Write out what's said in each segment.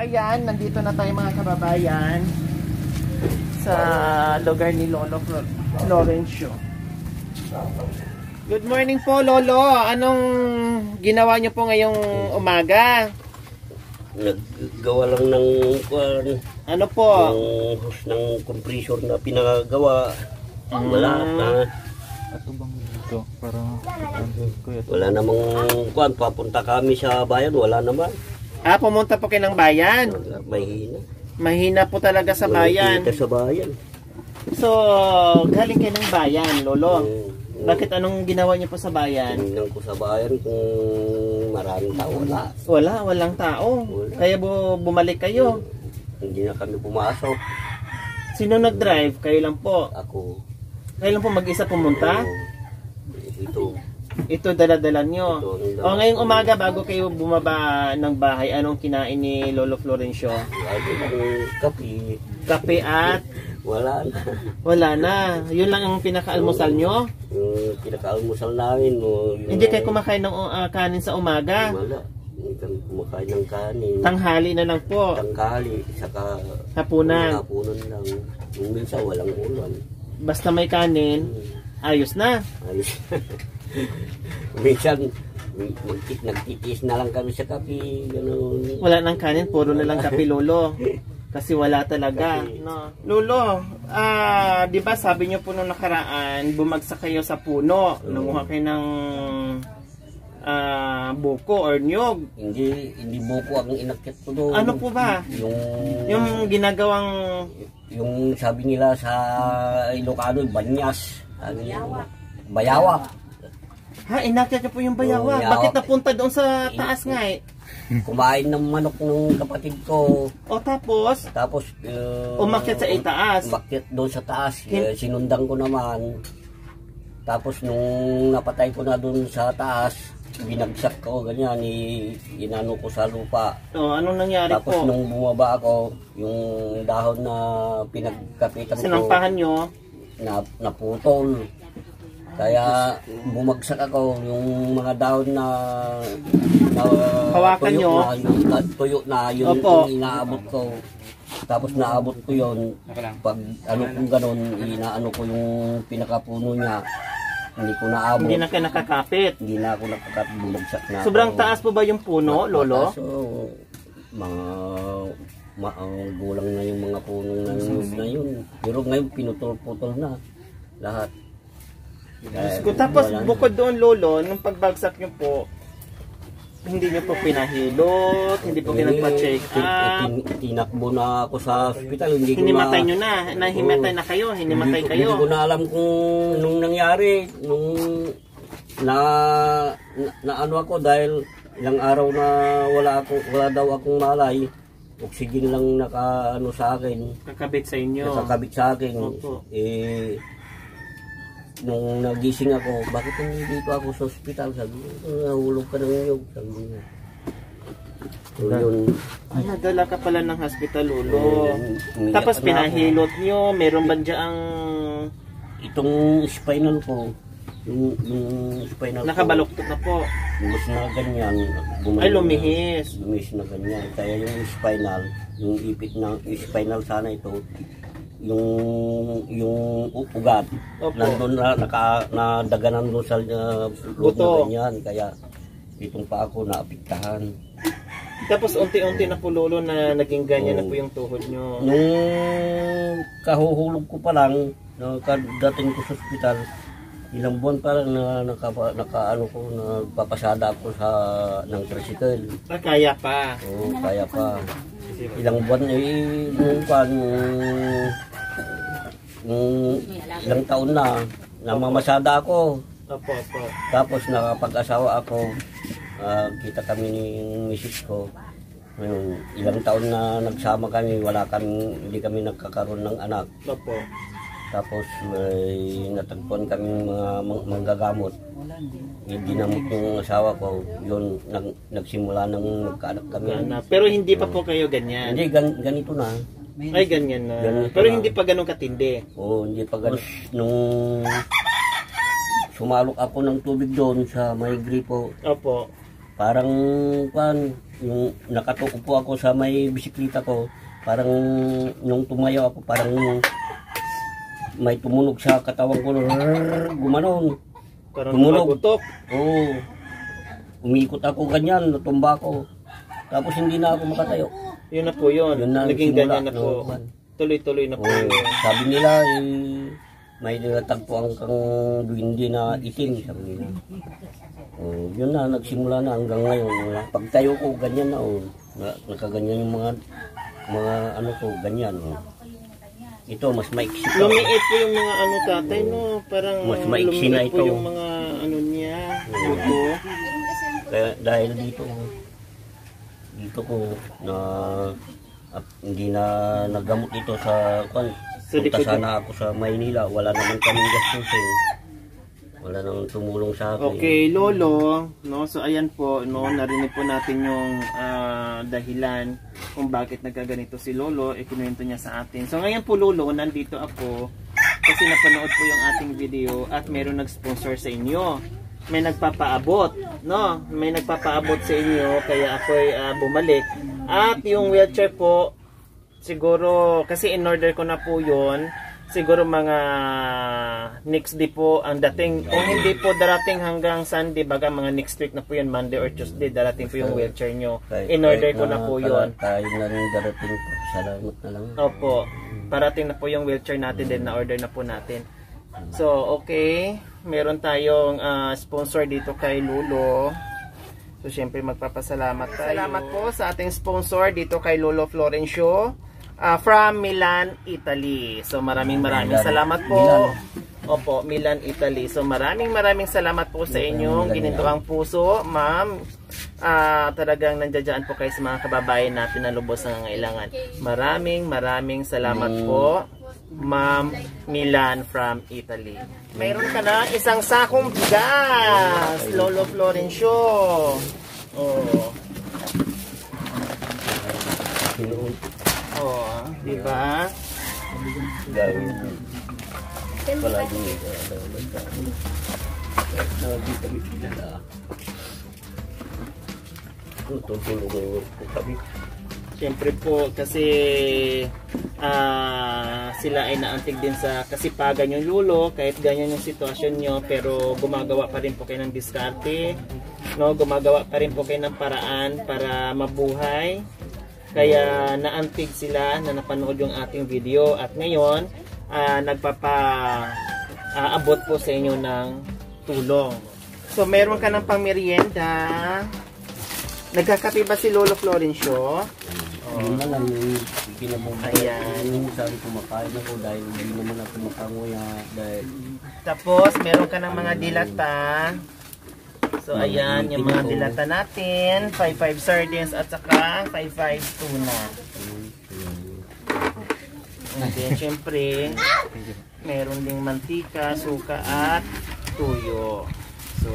kababayan, nandito na tayo mga kababayan sa lugar ni Lolo Florencio. Good morning po, Lolo. Anong ginawa niyo po ngayong umaga? Naggawa lang ng ano po? Yung hose ng compressor na pinagawa. Wala na. Ato bang dito para Wala namang papunta kami sa bayan, wala naman. Pumunta po kayo ng bayan? Mahina. Mahina po talaga sa bayan. Kita sa bayan. So, galing kayo ng bayan, Lolo. Bakit anong ginawa niyo po sa bayan? Tingnan ko sa bayan kung maraming tao. Walang tao. Wala. Kaya bumalik kayo. Hindi na kami pumasok. Sino nag-drive? Kayo lang po. Ako. Kayo lang po mag-isa pumunta? Ito. Ito dala-dala nyo. Ito, ngayong umaga bago kayo bumaba ng bahay, anong kinain ni Lolo Florencio? Kape. Kape at? Wala na. Wala na. Yun lang ang pinaka-almusal nyo? Yung pinaka-almusal namin. Hindi kayo kumakain ng kanin sa umaga? Wala. Hindi kami kumakain ng kanin. Tanghali na lang po? Tanghali. Saka hapunan? Hapunan lang. Yung minsan walang ulam. Basta may kanin, ayos na? Ayos. Minsan nagtitiis na lang kami sa kape. Ganun. Wala nang kanin, puro na lang kape, Lolo. Kasi wala talaga, no. Lolo, di ba sabi niyo po nung nakaraan, bumagsak kayo sa puno, nanguha kayo ng buko or niyog. Hindi buko ang inakyat ko doon. Ano po ba? Yung ginagawang yung sabi nila sa Ilocano, banyas. Bayawa. Inakyat niyo po yung bayawa. Bakit napunta doon sa taas nga eh? Kumain ng manok ng kapatid ko. Tapos? Tapos, umakyat sa itaas? Umakyat doon sa taas. Sinundan ko naman. Tapos, nung napatay ko na doon sa taas, binagsak ko, ganyan, inano ko sa lupa. Anong nangyari tapos, po? Tapos, nung bumaba ako, yung dahon na pinagkapitan ko, sinampahan nyo? Naputol. Kaya bumagsak ako, yung mga dahon na hawakan nyo? Tuyo na, yun yung inaabot ko. Tapos naabot ko yun, pag ano kung ganon, inaano ko yung pinakapuno niya. Hindi ko naabot. Hindi na kayo nakakapit? Hindi na ako nakakapit, bumagsak na. Sobrang taas po ba yung puno, Lolo? So, gulang na yung mga puno na yun. Pero ngayon pinutol-putol na lahat. Tapos bukod doon, Lolo, nung pagbagsak nyo po, hindi nyo po pinahilot, hindi po pinagpa-check up, tinakbo na ako sa hospital. hinimatay nyo na, nahimatay na kayo, hinimatay kayo. Hindi ko na alam kung nung nangyari, nung na ano ako dahil ilang araw na wala daw akong malay. Oxygen lang naka-ano sa akin. Kakabit sa inyo. Nakakabit sa akin. Opo. Nung nagising ako, bakit hindi dito ako sa ospital? Sabi niya, nahulog ka ng niyog. Sabi niya. So, yun. Nadala ka pala ng hospital, Lolo. Tapos pinahilot nyo, meron ba dyan ang itong spinal ko, yung spinal nakabaluktot na po? Lumihis na ganyan. Ay, lumihis. Lumihis na ganyan. Kaya yung spinal, yung ipit ng spinal sana ito, yung ugat nandun na nadaganan doon sa loob na ganyan, kaya itong pa ako naapektahan. Tapos unti-unti na po, Lolo, na naging ganyan na po yung tuhod nyo. Nung kahuhulog ko pa lang, dating ko sa ospital, ilang buwan pa lang nagpapasada ako ng tricycle. Kaya pa? Oo, kaya pa. Ilang buwan ilang taon na namamasada ako. Opo. Tapos nakapag-asawa ako, kita kami ni misis ko. Ngayon, ilang taon na nagsama kami, hindi kami nagkakaroon ng anak. Opo. Tapos may natagpuan kami mga manggagamot. Ginamot yung asawa ko. Yun, nagsimula nang magkaanak kami. Pero hindi pa po kayo ganyan? Hindi, ganito na. Ay, ganyan na. Ganito pero na. hindi pa ganun katindi? Oo, hindi pa ganun. Nung sumalok ako ng tubig doon sa may gripo, Opo. parang yung nakatuko po ako sa may bisikleta ko, parang nung tumayo ako, parang may tumunog sa katawan ko, gumanon. Parang Tumunog. magutok. Oo. Umikot ako ganyan, natumba ako. Tapos hindi na ako makatayo. Yun na po yun. Yun na Naging simula, ganyan na po. no. Tuloy-tuloy na po Oo. yun. Sabi nila, may nilatagpuan kang duwindi na itim, sabi nila. Yun na, nagsimula na hanggang ngayon. Pagtayo ko, ganyan na. Nakaganyan yung mga ano ko, ganyan. Ito, mas maiksi pa. Lumiit po yung mga ano tatay, no? Parang Mas maiksi na lumiit po ito. yung mga ano niya. Ito. Kaya dahil dito ko na hindi na nagamot dito sa punta sana ako sa Maynila, wala naman kaming gastusin. Wala nang tumulong sa akin. Okay, Lolo, no? So ayan po, no, narinig po natin yung dahilan kung bakit nagkaganito si Lolo, ikinuwento niya sa atin. So ngayon po, Lolo, nandito ako kasi napanood po yung ating video at meron nag-sponsor sa inyo. May nagpapaabot, no? May nagpapaabot sa inyo kaya ako'y bumalik. At yung wheelchair po, siguro kasi in order ko na po 'yon. Siguro mga next day po ang dating, kung hindi po darating hanggang Sunday, baga mga next week na po yun, Monday or Tuesday, darating po yung wheelchair nyo. In order ko na po yun. Tayo na rin darating po. Salamat na lang. Opo, parating na po yung wheelchair natin din, na order na po natin. So, okay. Meron tayong sponsor dito kay Lolo. So, syempre magpapasalamat tayo. Salamat po sa ating sponsor dito kay Lolo Florencio. From Milan, Italy. So maraming salamat po. Milan. Opo, Milan, Italy. So maraming salamat po sa inyong ginintuang puso, ma'am. Talagang nandiyan po kayo sa mga kababayan natin na lubos ng nangailangan. Maraming salamat po, Ma'am Milan from Italy. Mayroon ka na isang sakong bigas, Lolo Florencio. Oh. Oh, di ba? Gawin. Palagi Siyempre po kasi sila ay naantig din sa kasipagan yung Lolo, kahit ganyan yung sitwasyon nyo, pero gumagawa pa rin po kayo ng diskarte, no? Gumagawa pa rin po kayo ng paraan para mabuhay. Kaya naantig sila na napanood yung ating video at ngayon nagpapa-abot po sa inyo ng tulong. So meron ka ng pangmerienda. Nagkakape ba si Lolo Florencio? Yun na lang yung kinabubuhay. Ayan. Yung sabi kumakain ako dahil hindi naman ako makanguya. Tapos meron ka ng mga dilata. So ayan, yung mga dilata natin, 5-5 sardines at saka 5-5 tuna. And then syempre, meron ding mantika, suka at tuyo. So,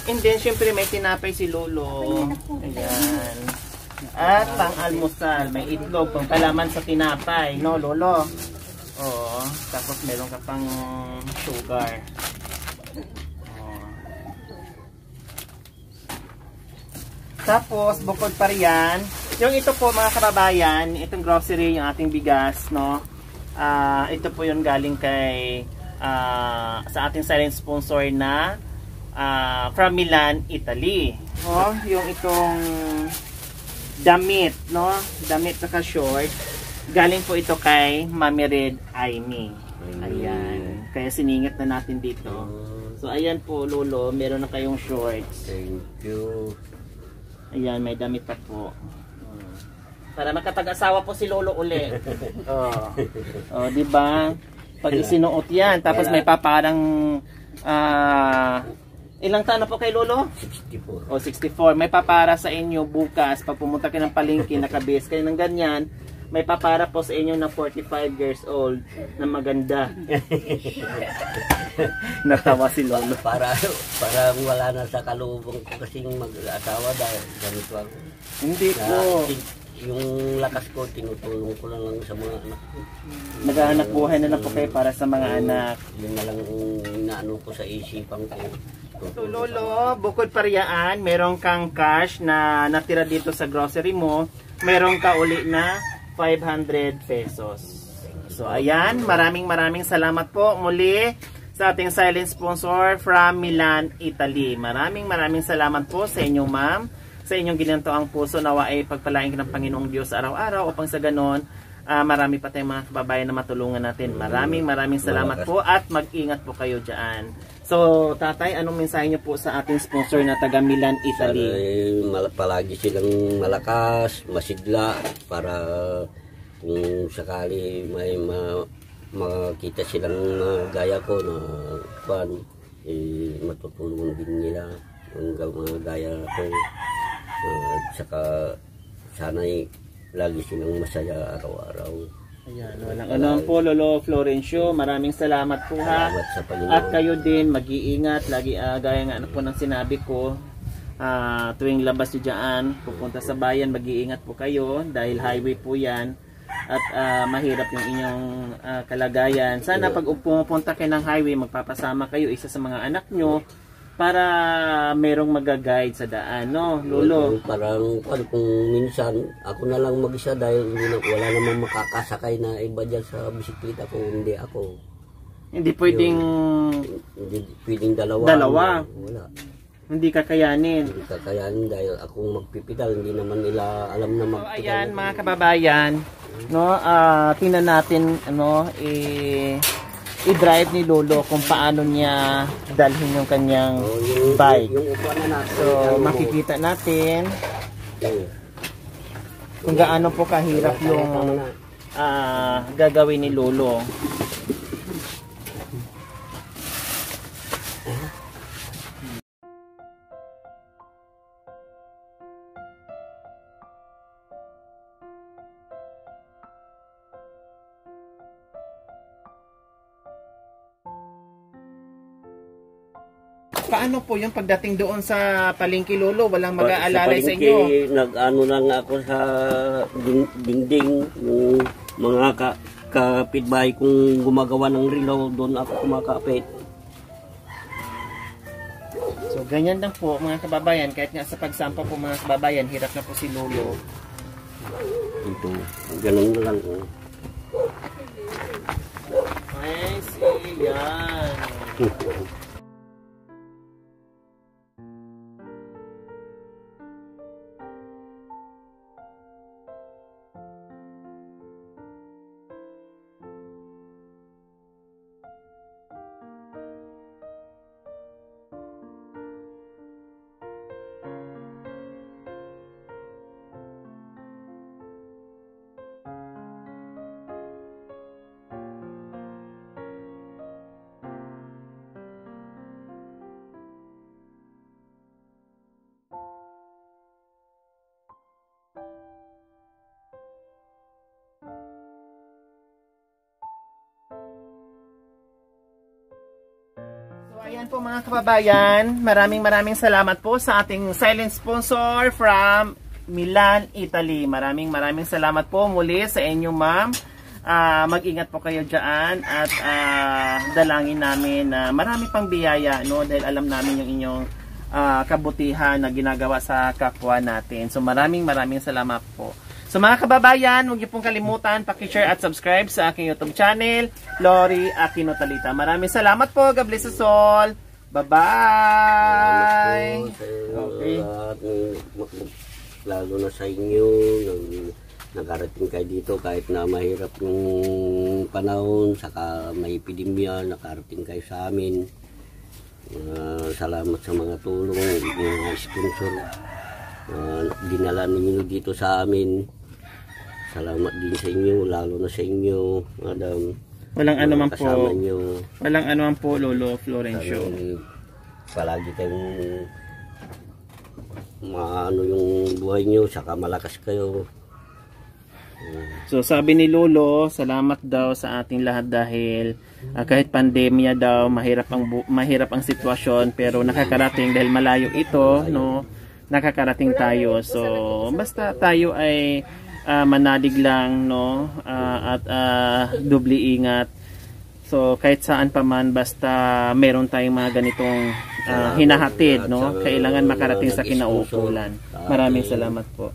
and then syempre may tinapay si Lolo. Ayan. At pang-almusal, may itlog, pang palaman sa tinapay, no Lolo? Oo, tapos meron ka pang sugar. Oo. Tapos, bukod pa riyan, yung ito po mga kababayan, itong grocery, yung ating bigas, no? Ito po yung galing kay, sa ating silent sponsor na from Milan, Italy. Oh, yung itong damit, no? Damit saka short. Galing po ito kay Mami Red Aimee. Ayan. Kaya siningit na natin dito. So, ayan po, Lolo. Meron na kayong shorts. Thank you. Ayan, may damit pa po. Para makapag-asawa po si Lolo uli. Oh, di ba? Pag isinuot yan, tapos may paparang ilang taon na po kay Lolo? 64. O, 64. May papara sa inyo bukas. Pag pumunta kayo ng palengke, nakabase kayo ng ganyan, may papara po sa inyo na 45 years old na maganda. Natawa si Lolo. Para wala na sa kalubong ko kasing mag-asawa dahil ganito ako. Hindi po. Yung lakas ko, tinutulong ko lang sa mga anak ko. Nag-aanak buhay na lang po kayo para sa mga anak. Yun na lang inaano ko sa isipan ko. So Lolo, bukod pa riyaan, meron kang cash na natira dito sa grocery mo, meron ka uli na 500 pesos. So ayan, maraming salamat po muli sa ating silent sponsor from Milan, Italy. Maraming salamat po sa inyong ma'am, sa inyong ginantoang puso. Nawa ay pagpalain ka ng Panginoong Diyos araw-araw upang sa ganon, marami pa tayong mga kababayan na matulungan natin. Maraming salamat po at mag-ingat po kayo dyan. So tatay, anong mensahe niyo po sa ating sponsor na taga Milan, Italy? Sana palagi silang malakas, masigla para kung sakali may makita silang gaya ko na matutulungan din nila hanggang mga gaya ko. At saka sana'y lagi silang masaya araw-araw. Ayan, walang anuman po Lolo Florencio, maraming salamat po ha. Salamat sa Panginoon. At kayo din, mag-iingat lagi, gaya nga po ng sinabi ko, tuwing labas nyo dyan, pupunta sa bayan, mag-iingat po kayo dahil highway po yan. At mahirap yung inyong kalagayan. Sana pag pumunta kayo ng highway, magpapasama kayo isa sa mga anak nyo para merong mag-guide sa daan, no, Lolo? Parang kung minsan ako na lang mag-isa dahil wala namang makakasakay na iba dyan sa bisikleta kung hindi ako. Hindi pwedeng Hindi pwedeng dalawa. Wala. Hindi kakayanin. Hindi kakayanin dahil akong magpipidal, hindi naman nila alam na So magpidal. ayan mga kababayan, no, tingnan natin i-drive ni Lolo kung paano niya dalhin yung kanyang bike. Yung upuan na natin. So makikita natin Okay. kung gaano po kahirap yung gagawin ni Lolo. Paano po yung pagdating doon sa palengke, Lolo? Walang mag-aalalay sa inyo? Nag-ano lang ako sa dingding, yung mga kapitbahay kong gumagawa ng rilaw, doon ako kumakapit. So ganyan lang po mga kababayan, kahit nga sa pagsampa po mga kababayan, hirap na po si Lolo. Ito, ganun na lang. I see, yan. Ayan po mga kababayan, maraming salamat po sa ating silent sponsor from Milan, Italy. Maraming salamat po muli sa inyo, ma'am. Mag-ingat po kayo dyan at dalangin namin na marami pang biyaya, no, dahil alam namin yung inyong kabutihan na ginagawa sa kapwa natin. So maraming salamat po. So mga kababayan, huwag niyo pong kalimutan paki-share at subscribe sa aking YouTube channel, Lori Aquino Talita. Maraming salamat po. God bless us all. Bye-bye. Okay. Lalo na sa inyo, nakarating kayo dito kahit na mahirap yung panahon, saka may epidemya, nakarating kayo sa amin. Salamat sa mga tulong, mga sponsor. Dinala ninyo dito sa amin. Salamat din sa inyo, lalo na sa inyo, Madam. Walang anuman po. Nyo. Walang anuman po, Lolo Florencio. Palagi kayong maano yung buhay nyo, saka malakas kayo. So sabi ni Lolo, salamat daw sa ating lahat dahil kahit pandemya daw, mahirap ang sitwasyon, pero nakakarating dahil malayo ito, no? Nakakarating tayo. So basta tayo ay manalig lang, no, at doble ingat. So kahit saan pa man, basta meron tayong mga ganitong hinahatid, no? Kailangan makarating sa kinauukulan. Maraming salamat po.